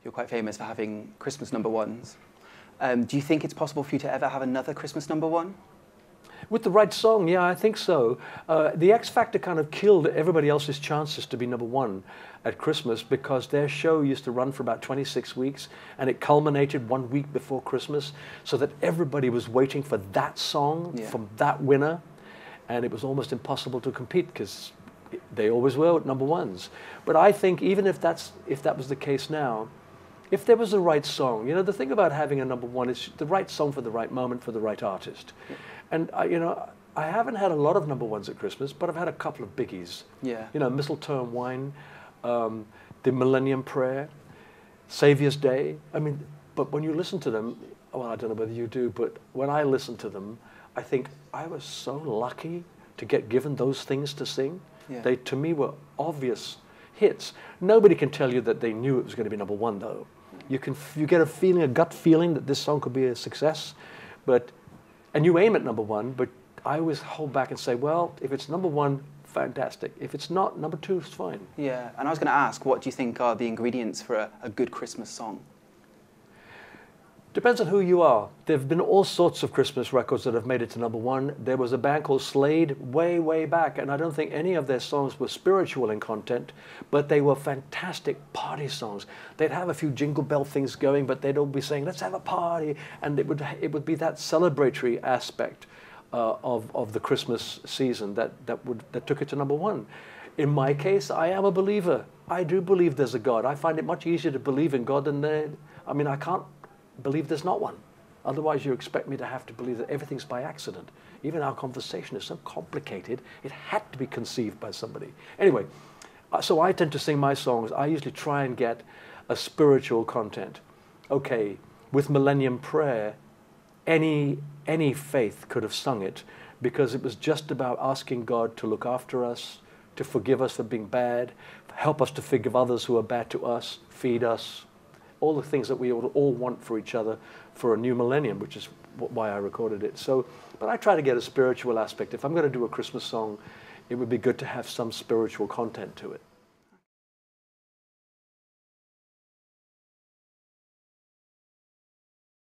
You're quite famous for having Christmas number ones. Do you think it's possible for you to ever have another Christmas number one? With the right song, yeah, I think so. The X Factor kind of killed everybody else's chances to be number one at Christmas because their show used to run for about 26 weeks and it culminated 1 week before Christmas so that everybody was waiting for that song from that winner, and it was almost impossible to compete because they always were number ones. But I think even if that was the case now, if there was the right song, you know, the thing about having a number one is the right song for the right moment for the right artist. And I haven't had a lot of number ones at Christmas, but I've had a couple of biggies. Yeah. You know, Mistletoe and Wine, the Millennium Prayer, Savior's Day. I mean, but when you listen to them, well, I don't know whether you do, but when I listen to them, I think I was so lucky to get given those things to sing. Yeah. They, to me, were obvious hits. Nobody can tell you that they knew it was going to be number one, though. You get a feeling, a gut feeling that this song could be a success, and you aim at number one, but I always hold back and say, well, if it's number one, fantastic. If it's not, number two is fine. Yeah, and I was going to ask, what do you think are the ingredients for a good Christmas song? Depends on who you are. There have been all sorts of Christmas records that have made it to number one. There was a band called Slade way, way back, and I don't think any of their songs were spiritual in content, but they were fantastic party songs. They'd have a few jingle bell things going, but they'd all be saying, let's have a party, and it would be that celebratory aspect of the Christmas season that took it to number one. In my case, I am a believer. I do believe there's a God. I find it much easier to believe in God than I can't believe there's not one. Otherwise, you expect me to have to believe that everything's by accident. Even our conversation is so complicated, it had to be conceived by somebody. Anyway, so I tend to sing my songs. I usually try and get a spiritual content. Okay, with Millennium Prayer, any faith could have sung it because it was just about asking God to look after us, to forgive us for being bad, help us to forgive others who are bad to us, feed us, all the things that we all want for each other for a new millennium, which is why I recorded it. So, but I try to get a spiritual aspect. If I'm going to do a Christmas song, it would be good to have some spiritual content to it.